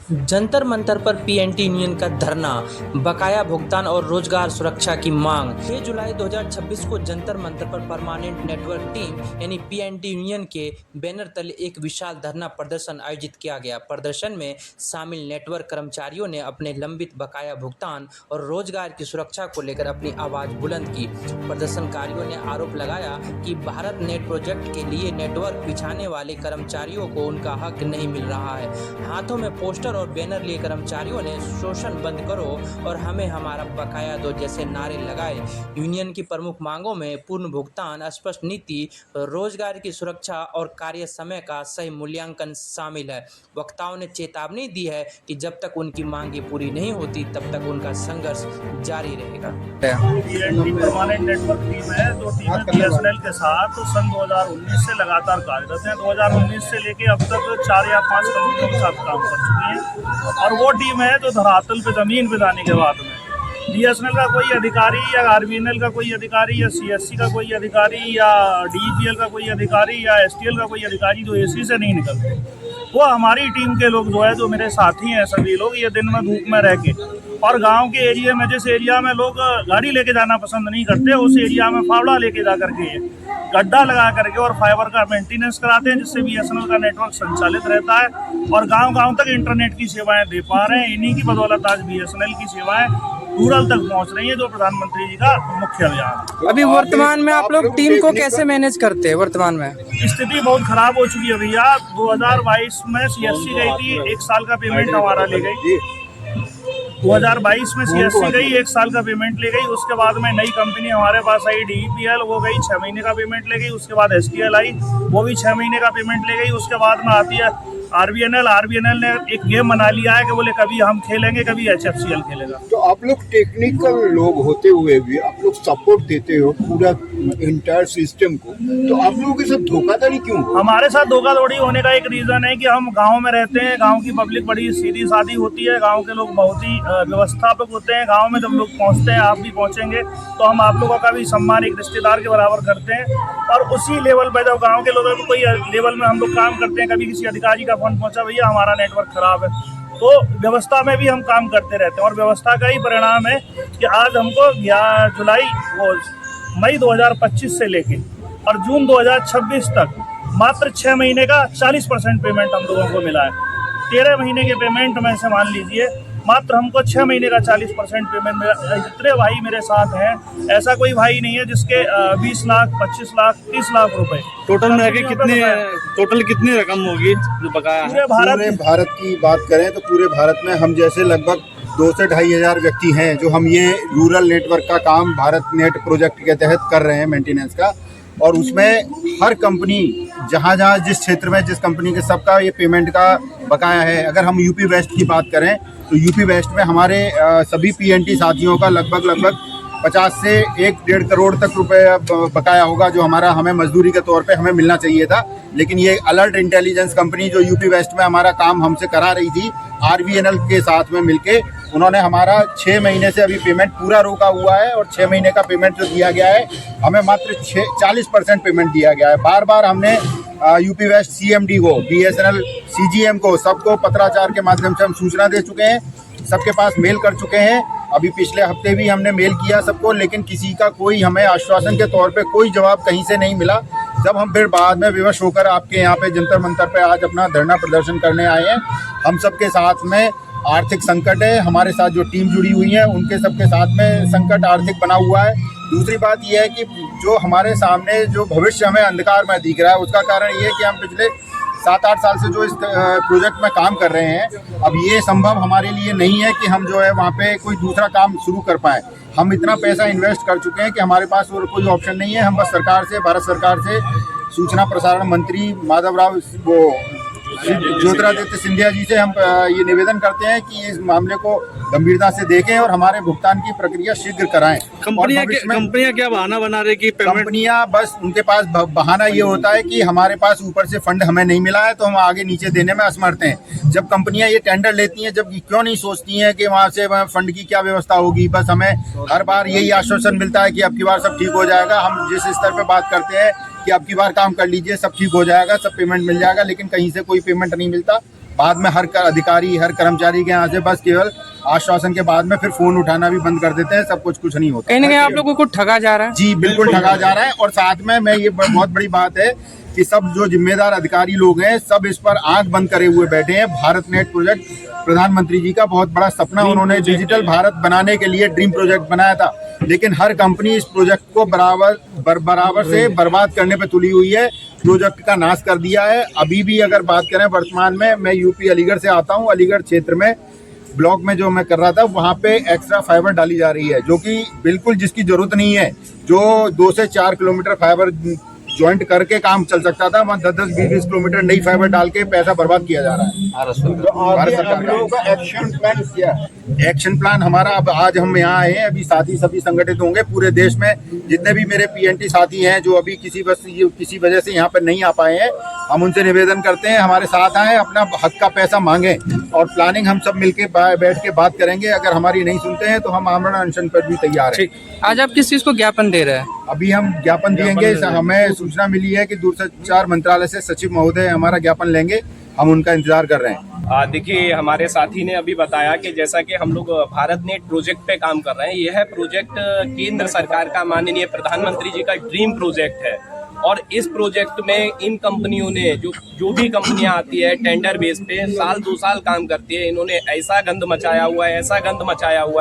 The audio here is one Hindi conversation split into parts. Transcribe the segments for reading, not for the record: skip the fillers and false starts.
जंतर मंतर पर पीएनटी यूनियन का धरना, बकाया भुगतान और रोजगार सुरक्षा की मांग। 6 जुलाई 2026 को जंतर मंतर पर परमानेंट नेटवर्क टीम यानी पीएनटी यूनियन के बैनर तले एक विशाल धरना प्रदर्शन आयोजित किया गया। प्रदर्शन में शामिल नेटवर्क कर्मचारियों ने अपने लंबित बकाया भुगतान और रोजगार की सुरक्षा को लेकर अपनी आवाज बुलंद की। प्रदर्शनकारियों ने आरोप लगाया कि भारत नेट प्रोजेक्ट के लिए नेटवर्क बिछाने वाले कर्मचारियों को उनका हक नहीं मिल रहा है। हाथों में पोस्टर और बैनर लिए कर्मचारियों ने शोषण बंद करो और हमें हमारा बकाया दो जैसे नारे लगाए। यूनियन की प्रमुख मांगों में पूर्ण भुगतान, स्पष्ट नीति, रोजगार की सुरक्षा और कार्य समय का सही मूल्यांकन शामिल है। वक्ताओं ने चेतावनी दी है कि जब तक उनकी मांगें पूरी नहीं होती तब तक उनका संघर्ष जारी रहेगा। पीएनटी परमानेंट नेटवर्क टीम है जो टीम बीएसएनएल के साथ सन 2019 से लगातार कार्यरत है। 2019 से लेके अब तक 4 या 5 कंपनियों के साथ काम कर चुकी है और वो टीम है जो धरातल पे जमीन पे जाने के बाद में बीएसएनएल का कोई अधिकारी या आरबीएनएल का कोई अधिकारी या सीएससी का कोई अधिकारी या डीईपीएल का कोई अधिकारी या एसटीएल का कोई अधिकारी जो एसी से नहीं निकलते, वो हमारी टीम के लोग जो है, जो मेरे साथी हैं सभी लोग, ये दिन में धूप में रह के और गांव के एरिया में, जिस एरिया में लोग गाड़ी लेके जाना पसंद नहीं करते, उस एरिया में फावड़ा लेके जा करके गड्ढा लगा करके और फाइबर का मेंटेनेंस कराते हैं, जिससे बीएसएनएल का नेटवर्क संचालित रहता है और गांव-गांव तक इंटरनेट की सेवाएं दे पा रहे हैं। इन्हीं की बदौलत आज बीएसएनएल की सेवाएं रूरल तक पहुंच रही है, जो प्रधानमंत्री जी का मुख्य अभियान है। अभी वर्तमान में आप लोग टीम को कैसे मैनेज करते हैं? वर्तमान में स्थिति बहुत खराब हो चुकी है भैया। 2022 में सीएससी गई थी, 1 साल का पेमेंट हमारा ले गई। 2022 में सीएससी गई, 1 साल का पेमेंट ले गई। उसके बाद में नई कंपनी हमारे पास आई डीईपीएल, वो गई 6 महीने का पेमेंट ले गई। उसके बाद एसटीएल आई, वो भी 6 महीने का पेमेंट ले गई। उसके बाद में आती है आरबीएनएल ने एक गेम बना लिया है कि बोले कभी हम खेलेंगे, कभी एचएफसीएल खेलेगा। तो आप लोग टेक्निकल लोग होते हुए भी आप लोग सपोर्ट देते हो पूरा इंटायर सिस्टम को, तो आप लोगों के साथ धोखाधड़ी क्यों? हमारे साथ धोखाधड़ी होने का एक रीजन है कि हम गांव में रहते हैं। गांव की पब्लिक बड़ी सीधी सादी होती है, गांव के लोग बहुत ही व्यवस्थापक होते हैं। गांव में जब लोग पहुंचते हैं, आप भी पहुंचेंगे, तो हम आप लोगों का भी सम्मान एक रिश्तेदार के बराबर करते हैं और उसी लेवल पर जब गाँव के लोगों को कोई लेवल में हम लोग काम करते हैं, कभी किसी अधिकारी का फोन पहुंचा, भैया हमारा नेटवर्क खराब है, तो व्यवस्था में भी हम काम करते रहते हैं और व्यवस्था का ही परिणाम है कि आज हमको मई 2025 से लेके और जून 2026 तक मात्र 6 महीने का 40% पेमेंट हम लोगों को मिला है। 13 महीने के पेमेंट में से मान लीजिए मात्र हमको 6 महीने का 40% पेमेंट मिला। जितने भाई मेरे साथ हैं, ऐसा कोई भाई नहीं है जिसके 20 लाख, 25 लाख, 30 लाख रुपए टोटल में कितनी रकम होगी जो बकाया है? पूरे भारत की बात करें तो पूरे भारत में हम जैसे लगभग 2 से 2.5 हज़ार व्यक्ति हैं जो हम ये रूरल नेटवर्क का काम भारत नेट प्रोजेक्ट के तहत कर रहे हैं, मेंटेनेंस का। और उसमें हर कंपनी जहाँ जिस क्षेत्र में जिस कंपनी के सबका ये पेमेंट का बकाया है। अगर हम यूपी वेस्ट की बात करें तो यूपी वेस्ट में हमारे सभी पीएनटी साथियों का लगभग 50 से 1.5 करोड़ तक रुपए बकाया होगा, जो हमें मजदूरी के तौर पे हमें मिलना चाहिए था। लेकिन ये अलर्ट इंटेलिजेंस कंपनी जो यूपी वेस्ट में हमारा काम हमसे करा रही थी, आरबीएनएल के साथ में मिलके उन्होंने हमारा 6 महीने से अभी पेमेंट पूरा रोका हुआ है और 6 महीने का पेमेंट जो दिया गया है हमें मात्र 40% पेमेंट दिया गया है। बार बार हमने यूपी वेस्ट सीएमडी को, बीएसएनएल सीजीएम को, सबको पत्राचार के माध्यम से हम सूचना दे चुके हैं, सबके पास मेल कर चुके हैं। अभी पिछले हफ्ते भी हमने मेल किया सबको, लेकिन किसी का कोई हमें आश्वासन के तौर पे कोई जवाब कहीं से नहीं मिला। जब हम फिर बाद में विवश होकर आपके यहाँ पे जंतर मंतर पे आज अपना धरना प्रदर्शन करने आए हैं, हम सबके साथ में आर्थिक संकट है। हमारे साथ जो टीम जुड़ी हुई है उनके सबके साथ में संकट आर्थिक बना हुआ है। दूसरी बात यह है कि जो हमारे सामने जो भविष्य हमें अंधकार में दिख रहा है, उसका कारण ये है कि हम पिछले 7-8 साल से जो इस प्रोजेक्ट में काम कर रहे हैं, अब ये संभव हमारे लिए नहीं है कि हम जो है वहाँ पे कोई दूसरा काम शुरू कर पाएँ। हम इतना पैसा इन्वेस्ट कर चुके हैं कि हमारे पास और कोई ऑप्शन नहीं है। हम बस भारत सरकार से सूचना प्रसारण मंत्री माधवराव ज्योतिरादित्य सिंधिया जी से हम ये निवेदन करते हैं कि इस मामले को गंभीरता से देखें और हमारे भुगतान की प्रक्रिया शीघ्र कराएं। कंपनियां क्या बहाना बना रही कि कंपनियां बस उनके पास बहाना ये होता है कि हमारे पास ऊपर से फंड हमें नहीं मिला है तो हम आगे नीचे देने में असमर्थ हैं। जब कंपनियां ये टेंडर लेती हैं, जब क्यों नहीं सोचती हैं कि वहाँ से फंड की क्या व्यवस्था होगी। बस हमें हर बार यही आश्वासन मिलता है कि अब की बार सब ठीक हो जाएगा। हम जिस स्तर पर बात करते हैं कि अब की बार काम कर लीजिए, सब ठीक हो जाएगा, सब पेमेंट मिल जाएगा, लेकिन कहीं से कोई पेमेंट नहीं मिलता। बाद में हर अधिकारी, हर कर्मचारी के यहाँ से बस केवल आश्वासन के बाद में फिर फोन उठाना भी बंद कर देते हैं। सब कुछ नहीं होता, कहीं ना कहीं आप लोगों को ठगा जा रहा है। जी बिल्कुल ठगा जा रहा है। और साथ में मैं ये बहुत बड़ी बात है कि सब जो जिम्मेदार अधिकारी लोग हैं सब इस पर आंख बंद करे हुए बैठे हैं। भारत नेट प्रोजेक्ट प्रधानमंत्री जी का बहुत बड़ा सपना, उन्होंने डिजिटल भारत बनाने के लिए ड्रीम प्रोजेक्ट बनाया था, लेकिन हर कंपनी इस प्रोजेक्ट को बराबर से बर्बाद करने पे तुली हुई है, प्रोजेक्ट का नाश कर दिया है। अभी भी अगर बात करें वर्तमान में, मैं यूपी अलीगढ़ से आता हूँ, अलीगढ़ क्षेत्र में ब्लॉक में जो मैं कर रहा था वहाँ पे एक्स्ट्रा फाइबर डाली जा रही है, जो कि बिल्कुल जिसकी जरूरत नहीं है। जो 2 से 4 किलोमीटर फाइबर ज्वाइंट करके काम चल सकता था, वहाँ 10-10, 20-20 किलोमीटर नई फाइबर डाल के पैसा बर्बाद किया जा रहा है। भारत सरकार का एक्शन प्लान क्या है? एक्शन प्लान हमारा, अब आज हम यहाँ आए हैं, अभी साथी सभी संगठित होंगे पूरे देश में। जितने भी मेरे पीएनटी साथी हैं जो अभी किसी वजह से यहाँ पर नहीं आ पाए हैं, हम उनसे निवेदन करते हैं हमारे साथ आए, अपना हक का पैसा मांगे और प्लानिंग हम सब मिलके बैठ के बात करेंगे। अगर हमारी नहीं सुनते हैं तो हम आमरण अनशन पर भी तैयार हैं। आज आप किस चीज को ज्ञापन दे रहे हैं? अभी हम ज्ञापन देंगे। हमें सूचना मिली है कि दूरसंचार मंत्रालय से सचिव महोदय हमारा ज्ञापन लेंगे, हम उनका इंतजार कर रहे हैं। देखिए, हमारे साथी ने अभी बताया कि जैसा कि हम लोग भारत नेट प्रोजेक्ट पे काम कर रहे हैं, यह प्रोजेक्ट केंद्र सरकार का माननीय प्रधानमंत्री जी का ड्रीम प्रोजेक्ट है। और इस प्रोजेक्ट में इन कंपनियों ने जो भी कंपनियां आती है टेंडर बेस पे साल 2 साल काम करती है, इन्होंने ऐसा गंद मचाया हुआ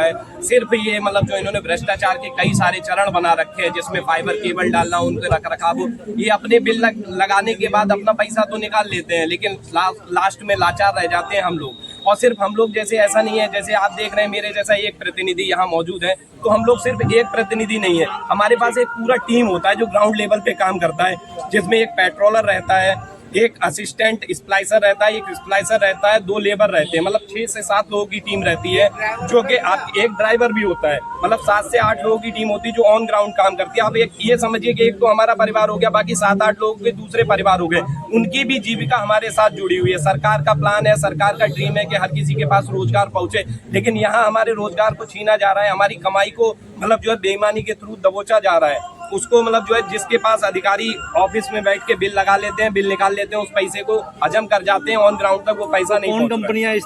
है। सिर्फ ये मतलब जो इन्होंने भ्रष्टाचार के कई सारे चरण बना रखे हैं, जिसमें फाइबर केबल डालना, उनके रख रखाव, ये अपने बिल लगाने के बाद अपना पैसा तो निकाल लेते हैं, लेकिन लास्ट में लाचार रह जाते हैं हम लोग। और सिर्फ हम लोग जैसे ऐसा नहीं है, जैसे आप देख रहे हैं मेरे जैसा एक प्रतिनिधि यहाँ मौजूद है, तो हम लोग सिर्फ एक प्रतिनिधि नहीं है, हमारे पास एक पूरा टीम होता है जो ग्राउंड लेवल पे काम करता है, जिसमें एक पेट्रोलर रहता है, एक असिस्टेंट स्प्लाइसर रहता है, एक स्प्लाइसर रहता है, 2 लेबर रहते हैं, मतलब 6 से 7 लोगों की टीम रहती है, जो कि आप एक ड्राइवर भी होता है, मतलब 7 से 8 लोगों की टीम होती है जो ऑन ग्राउंड काम करती है। आप एक ये समझिए कि एक तो हमारा परिवार हो गया, बाकी 7-8 लोगों के दूसरे परिवार हो गए, उनकी भी जीविका हमारे साथ जुड़ी हुई है। सरकार का प्लान है, सरकार का ड्रीम है कि हर किसी के पास रोजगार पहुंचे, लेकिन यहाँ हमारे रोजगार को छीना जा रहा है, हमारी कमाई को मतलब जो है बेईमानी के थ्रू दबोचा जा रहा है। उसको मतलब जो है जिसके पास अधिकारी ऑफिस में बैठ के बिल लगा लेते हैं, बिल निकाल लेते हैं, उस पैसे को हजम कर जाते हैं, ऑन ग्राउंड तक वो पैसा नहीं कौन कंपनियां इस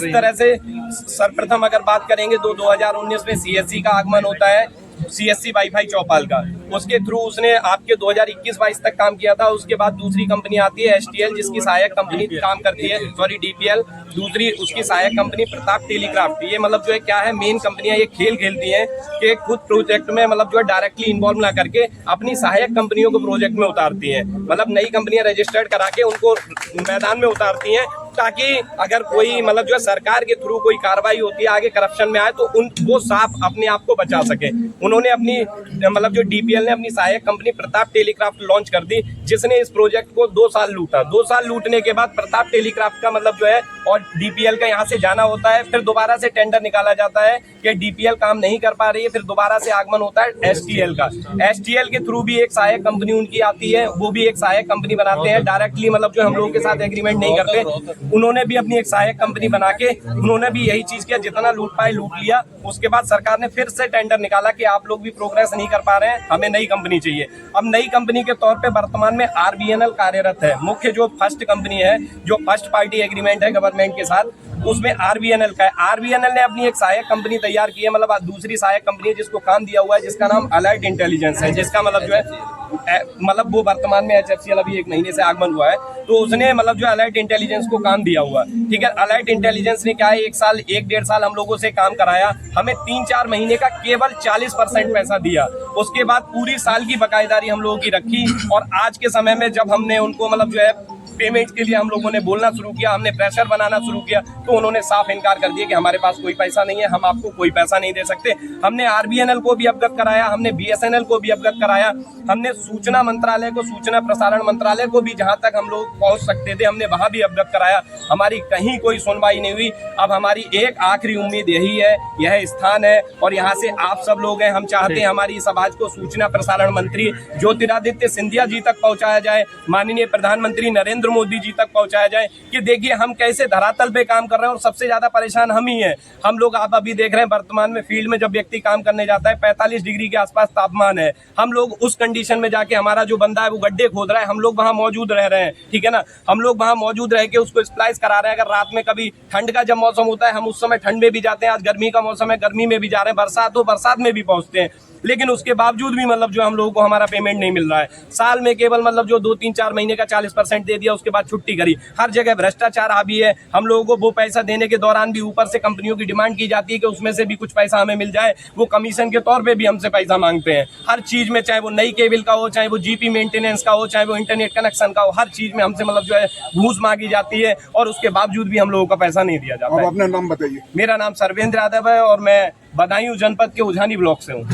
तरह से सर्वप्रथम अगर बात करेंगे तो 2019 में सीएससी का आगमन होता है, सीएससी वाईफाई चौपाल का, उसके थ्रू उसने आपके 2021-22 तक काम किया था। उसके बाद दूसरी कंपनी आती है एसटीएल, जिसकी सहायक कंपनी काम करती है, डीपीएल, दूसरी उसकी सहायक कंपनी प्रताप टेलीक्राफ्ट। ये मतलब जो है क्या है, मेन कंपनियां ये खेल खेलती हैं कि खुद प्रोजेक्ट में मतलब जो है डायरेक्टली इन्वॉल्व ना करके अपनी सहायक कंपनियों को प्रोजेक्ट में उतारती हैं, मतलब नई कंपनियां रजिस्टर्ड करा के उनको मैदान में उतारती हैं, ताकि अगर कोई मतलब जो है सरकार के थ्रू कोई कार्रवाई होती है, आगे करप्शन में आए तो उनको साफ अपने आप को बचा सके। उन्होंने अपनी मतलब जो डीपीएल ने अपनी सहायक कंपनी प्रताप टेलीक्राफ्ट लॉन्च कर दी, जिसने इस प्रोजेक्ट को 2 साल लूटा। 2 साल लूटने के बाद प्रताप टेलीक्राफ्ट का मतलब जो है और डीपीएल का यहाँ से जाना होता है, फिर दोबारा से टेंडर निकाला जाता है कि डीपीएल काम नहीं कर पा रही है, फिर दोबारा से आगमन होता है एसटीएल का। एसटीएल के थ्रू भी एक सहायक कंपनी उनकी आती है, वो भी एक सहायक कंपनी बनाते हैं, डायरेक्टली मतलब जो हम लोगों के साथ एग्रीमेंट नहीं करते। उन्होंने भी अपनी एक सहायक कंपनी बना के उन्होंने भी यही चीज किया, जितना लूट पाए लूट लिया। उसके बाद सरकार ने फिर से टेंडर निकाला कि आप लोग भी प्रोग्रेस नहीं कर पा रहे हैं, हमें नई कंपनी चाहिए। अब नई कंपनी के तौर पे वर्तमान में आरबीएनएल कार्यरत है, मुख्य जो फर्स्ट कंपनी है, जो फर्स्ट पार्टी एग्रीमेंट है गवर्नमेंट के साथ, उसमें आरबीएनएल का है। आरबीएनएल ने अपनी एक सहायक कंपनी तैयार की है, मतलब दूसरी सहायक कंपनी है जिसको काम दिया हुआ है, जिसका नाम अलर्ट इंटेलिजेंस है, जिसका मतलब जो है मतलब वो वर्तमान में एचएफसीएल अभी 1 महीने से आगमन हुआ है, तो उसने मतलब जो अलर्ट इंटेलिजेंस को काम दिया हुआ है। ठीक है, अलर्ट इंटेलिजेंस ने क्या है, 1-1.5 साल हम लोगों से काम कराया, हमें 3-4 महीने का केवल 40% पैसा दिया। उसके बाद पूरी साल की बकायेदारी हम लोगों की रखी, और आज के समय में जब हमने उनको मतलब जो है पेमेंट के लिए हम लोगों ने बोलना शुरू किया, हमने प्रेशर बनाना शुरू किया, तो उन्होंने साफ इनकार कर दिया कि हमारे पास कोई पैसा नहीं है, हम आपको कोई पैसा नहीं दे सकते। हमने आरबीएनएल को भी अवगत कराया, हमने बीएसएनएल को भी अवगत कराया, हमने सूचना मंत्रालय को, सूचना प्रसारण मंत्रालय को भी जहां तक हम लोग पहुंच सकते थे हमने वहां भी अवगत कराया, हमारी कहीं कोई सुनवाई नहीं हुई। अब हमारी एक आखिरी उम्मीद यही है, यह स्थान है और यहाँ से आप सब लोग हैं, हम चाहते हैं हमारी इस आवाज को सूचना प्रसारण मंत्री ज्योतिरादित्य सिंधिया जी तक पहुंचाया जाए। माननीय प्रधानमंत्री नरेंद्र नरेंद्र मोदी जी तक पहुंचाया जाए कि देखिए हम कैसे धरातल पे काम कर रहे हैं और सबसे ज्यादा परेशान हम ही हैं। हम लोग आप अभी देख रहे हैं वर्तमान में फील्ड में जब व्यक्ति काम करने जाता है 45 डिग्री के आसपास तापमान है, हम लोग उस कंडीशन में जाके हमारा जो बंदा है वो गड्ढे खोद रहा है, हम लोग वहां मौजूद रह रहे हैं, ठीक है ना, हम लोग वहां मौजूद रह के उसको स्प्लाइस करा रहे हैं। अगर रात में कभी ठंड का जब मौसम होता है हम उस समय ठंड में भी जाते हैं, आज गर्मी का मौसम है गर्मी में भी जा रहे हैं, बरसात हो बरसात में भी पहुंचते हैं, लेकिन उसके बावजूद भी मतलब जो हम लोगों को हमारा पेमेंट नहीं मिल रहा है। साल में केवल मतलब जो 2-3-4 महीने का 40% दे दिया, उसके बाद छुट्टी करी। हर जगह भ्रष्टाचार हावी है। हम लोगों को वो पैसा देने के दौरान भी ऊपर से कंपनियों की डिमांड की जाती है कि उसमें से भी कुछ पैसा हमें मिल जाए, वो कमीशन के तौर पे भी हमसे पैसा मांगते हैं। हर चीज में, चाहे वो नई केबल का हो, चाहे वो जीपी मेंटेनेंस का हो, चाहे वो इंटरनेट कनेक्शन का हो, हर चीज में हमसे मतलब जो है घूस मांगी जाती है और उसके बावजूद भी हम लोगों का पैसा नहीं दिया जाता है। अपना नाम बताइए। मेरा नाम सर्वेंद्र यादव है और मैं बदायूं जनपद के उझानी ब्लॉक से हूँ।